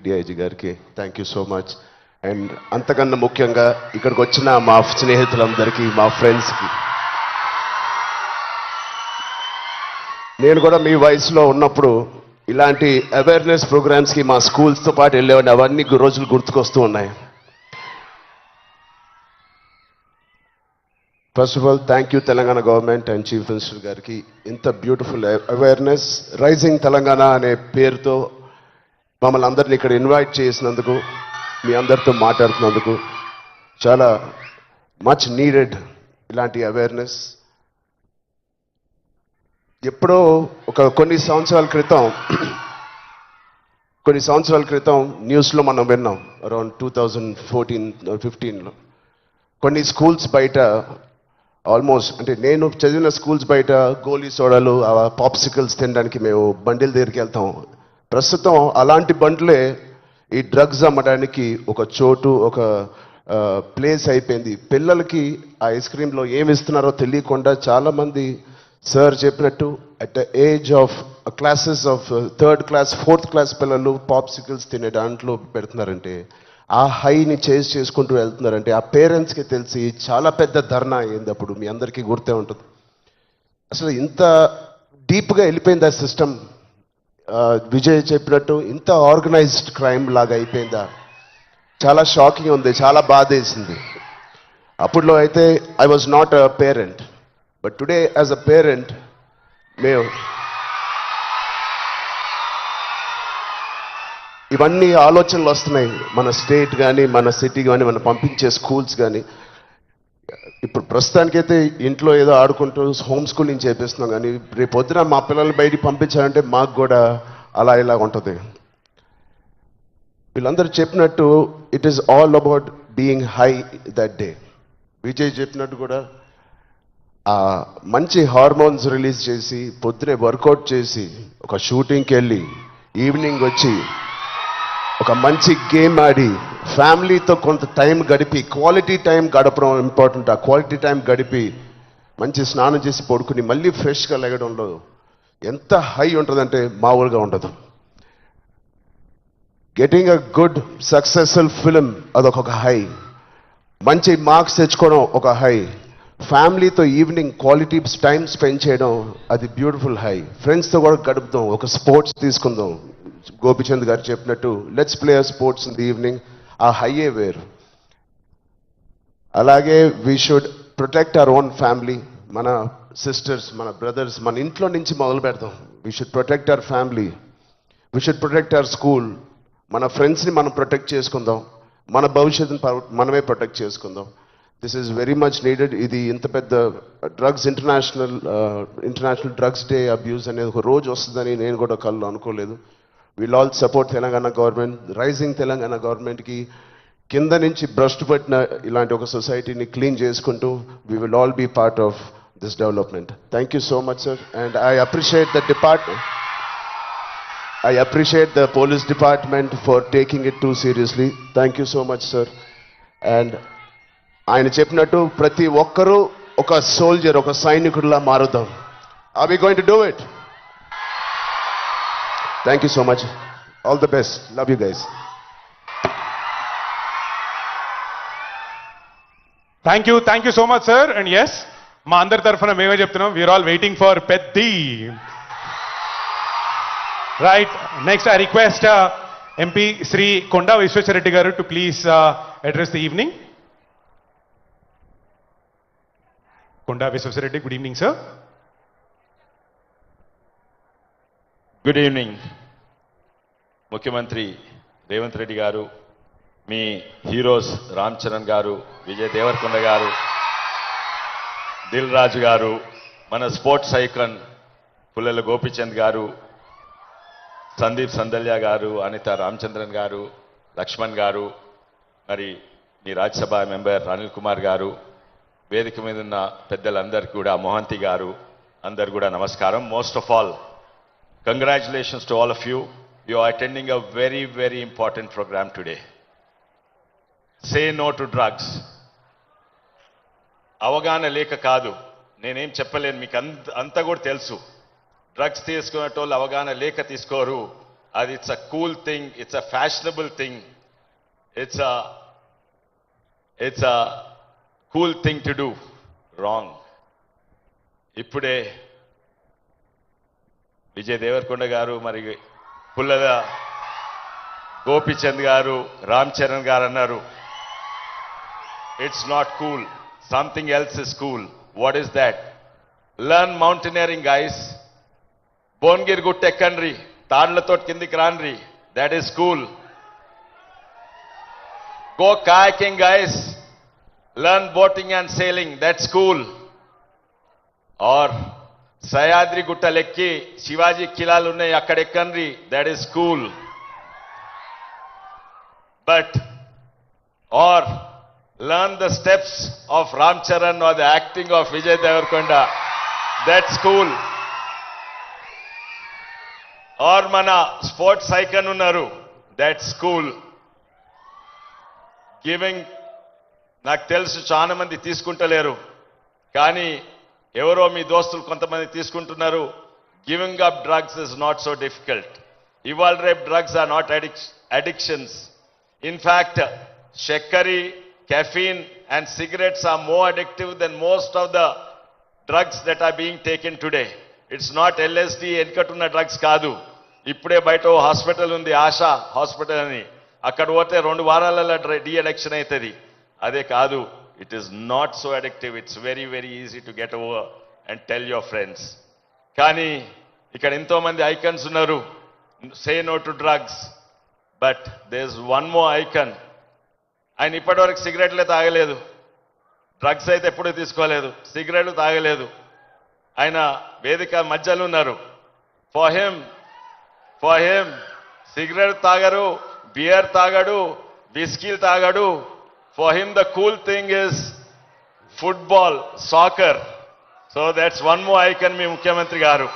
DIG గారికి thank you so much. And అంతకన్నా ముఖ్యంగా ఇక్కడికి వచ్చిన మా స్నేహితులందరికీ, మా ఫ్రెండ్స్కి, నేను కూడా మీ వయసులో ఉన్నప్పుడు ఇలాంటి అవేర్నెస్ ప్రోగ్రామ్స్కి మా స్కూల్స్తో పాటు వెళ్ళేవాడిని. అవన్నీ రోజులు గుర్తుకొస్తూ ఉన్నాయి. First of all thank you Telangana government and chief minister గారికి. ఇంత బ్యూటిఫుల్ అవేర్నెస్ రైజింగ్ తెలంగాణ అనే పేరుతో మమ్మల్ని అందరినీ ఇక్కడ ఇన్వైట్ చేసినందుకు, మీ అందరితో మాట్లాడుతున్నందుకు చాలా మచ్ నీడెడ్ ఇలాంటి అవేర్నెస్. ఎప్పుడో కొన్ని సంవత్సరాల క్రితం న్యూస్లో మనం విన్నాం, అరౌండ్ 2014-15లో కొన్ని స్కూల్స్ బయట ఆల్మోస్ట్, అంటే నేను చదివిన స్కూల్స్ బయట గోలీ సోడాలు, పాప్సికల్స్ తినడానికి మేము బండిల దగ్గరికి వెళ్తాం. ప్రస్తుతం అలాంటి బండ్లే ఈ డ్రగ్స్ అమ్మడానికి ఒక చోటు, ఒక ప్లేస్ అయిపోయింది. పిల్లలకి ఆ ఐస్ క్రీమ్లో ఏమి ఇస్తున్నారో తెలియకుండా చాలామంది సార్ చెప్పినట్టు at the age of classes of 3rd class 4th class పిల్లలు పాప్సికల్స్ తినే దాంట్లో పెడుతున్నారంటే, ఆ హైని చేసుకుంటూ వెళ్తున్నారంటే ఆ పేరెంట్స్కి తెలిసి చాలా పెద్ద ధర్నా అయింది. అప్పుడు మీ అందరికీ గుర్తే ఉంటుంది. అసలు ఇంత డీప్గా వెళ్ళిపోయింది ఆ సిస్టమ్. విజయ్ చెప్పినట్టు ఇంత ఆర్గనైజ్డ్ క్రైమ్ లాగా అయిపోయిందా? చాలా షాకింగ్ ఉంది, చాలా బాధ వేసింది. అప్పుడులో అయితే I was not a parent, but today as a parent మేము ఇవన్నీ ఆలోచనలు వస్తున్నాయి. మన స్టేట్ కానీ, మన సిటీ కానీ, మనం పంపించే స్కూల్స్ కానీ. ఇప్పుడు ప్రస్తుతానికైతే ఇంట్లో ఏదో ఆడుకుంటూ హోమ్ స్కూలింగ్ చేపిస్తున్నాం, కానీ రేపు పొద్దున మా పిల్లల్ని బయటికి పంపించాలంటే మాకు కూడా అలా ఇలా ఉంటుంది. వీళ్ళందరూ చెప్పినట్టు it is all about being high that day. Vijay చెప్పినట్టు కూడా మంచి హార్మోన్స్ రిలీజ్ చేసి, పొద్దునే వర్కౌట్ చేసి, ఒక షూటింగ్కి వెళ్ళి ఈవినింగ్ వచ్చి ఒక మంచి గేమ్ ఆడి ఫ్యామిలీతో కొంత టైం గడిపి, క్వాలిటీ టైం గడపడం ఇంపార్టెంట్. ఆ క్వాలిటీ టైం గడిపి మంచి స్నానం చేసి పడుకుని మళ్ళీ ఫ్రెష్గా లెగడంలో ఎంత హై ఉంటుందంటే మామూలుగా ఉండదు. Getting a good successful film అదొక హై, మంచి మార్క్స్ తెచ్చుకోవడం ఒక హై, ఫ్యామిలీతో ఈవినింగ్ క్వాలిటీ టైం స్పెండ్ చేయడం అది బ్యూటిఫుల్ హై, ఫ్రెండ్స్తో కూడా గడుపుదాం, ఒక స్పోర్ట్స్ తీసుకుందాం. గోపిచంద్ గారు చెప్పినట్టు let's play sports in the evening, ఆ హైయే వేరు. అలాగే we should protect our own family. మన సిస్టర్స్, మన బ్రదర్స్, మన ఇంట్లో నుంచి మొదలు పెడతాం. We should protect our family, we should protect our school. మన ఫ్రెండ్స్ని మనం ప్రొటెక్ట్ చేసుకుందాం, మన భవిష్యత్తుని మనమే ప్రొటెక్ట్ చేసుకుందాం. This is very much needed. ఇది ఇంత పెద్ద drugs international drugs day abuse అనేది ఒక రోజు వస్తుందని నేను కూడా కళ్ళు అనుకోలేదు. Will all support Telangana government, rising Telangana గవర్నమెంట్కి. కింద నుంచి భ్రష్టు పట్టిన ఇలాంటి ఒక సొసైటీని క్లీన్ చేసుకుంటూ we will all be part of this development. Thank you so much sir. And I appreciate the police department for taking it too seriously. Thank you so much sir. And ఆయన చెప్పినట్టు ప్రతి ఒక్కరూ ఒక soldier, ఒక సైనికుడిలా మారుదాం. Are we going to do it? Thank you so much. All the best. Love you guys. Thank you so much sir. And yes, మా అందరి తరఫున మేమే చెప్తున్నాం, we are all waiting for Peddi. Right, next I request MP Sri Konda Vishweshwareddy garu to please address the evening. Konda Vishweshwareddy, good evening sir. Good evening. ముఖ్యమంత్రి రేవంత్ రెడ్డి గారు, మీ heroes Ram Charan గారు, విజయ్ దేవరకొండ గారు, దిల్ రాజు గారు, మన స్పోర్ట్స్ ఐకాన్ పుల్లెల గోపిచంద్ గారు, సందీప్ సందల్య గారు, అనిత రామచంద్రన్ గారు, లక్ష్మణ్ గారు, మరి మీ రాజ్యసభ మెంబర్ అనిల్ కుమార్ గారు, వేదిక మీద ఉన్న పెద్దలందరికీ కూడా, మోహంతి గారు, అందరు కూడా నమస్కారం. Most of all, congratulations to all of you. You are attending a very, very important program today. Say no to drugs. అవగాహన లేక కాదు, నేనేం చెప్పలేను, మీకు అంతా కూడా తెలుసు. డ్రగ్స్ తీసుకునేటోళ్ళు అవగాహన లేక తీసుకోరు, it's a cool thing, it's a fashionable thing, it's a cool thing to do. Wrong. ఇప్పుడే విజయ్ దేవరకొండ గారు మరి పుల్లల గోపిచంద్ గారు రామ్ చరణ్ గారు అన్నారు, it's not cool, something else is cool. What is that? Learn mountaineering guys. Bhuvanagiri గుట్ట ఎక్కండ్రి, తాళ్లతో కిందికి రాన్రి, that is cool. Go kayaking guys, learn boating and sailing, that's cool. Or సయాద్రి గుట్టలెక్కి Shivaji కిలాలు ఉన్నాయి అక్కడ ఎక్కండ్రి, that is cool. But or learn the steps of Ram Charan or the acting of Vijay Devarkonda, that's cool. Or mana sports icon unnaru, that's cool. Giving, నాకు తెలుసు చాలా మంది తీసుకుంటలేరు, కానీ ఎవరో మీ దోస్తులు కొంతమంది తీసుకుంటున్నారు. Giving up drugs is not so difficult. ఇవాళ రేపు drugs are not addictions. In fact, shekari, caffeine and cigarettes are more addictive than most of the drugs that are being taken today. It's not LSD, ఎన్కటున్న drugs కాదు. ఇప్పుడే బయట hospital ఉంది, ASHA hospital అని, అక్కడ పోతే 2 వారాలలో డీ అడిక్షన్ అవుతుంది. అదే కాదు, it is not so addictive. It's very very easy to get over and tell your friends. కానీ ఇక్కడ ఎంతో మంది ఐకన్స్ ఉన్నారు, say no to drugs. But there is one more icon. ఆయన ఇప్పటివరకు సిగరెట్లే తాగలేదు, డ్రగ్స్ అయితే ఎప్పుడూ తీసుకోలేదు, సిగరెట్లు తాగలేదు. ఆయన వేదిక మధ్యలో ఉన్నారు. ఫర్ హిమ్ సిగరెట్ తాగరు, బియర్ తాగడు, విస్కీలు తాగడు. For him the cool thing is football, soccer. So that's one more icon మీ ముఖ్యమంత్రి గారు.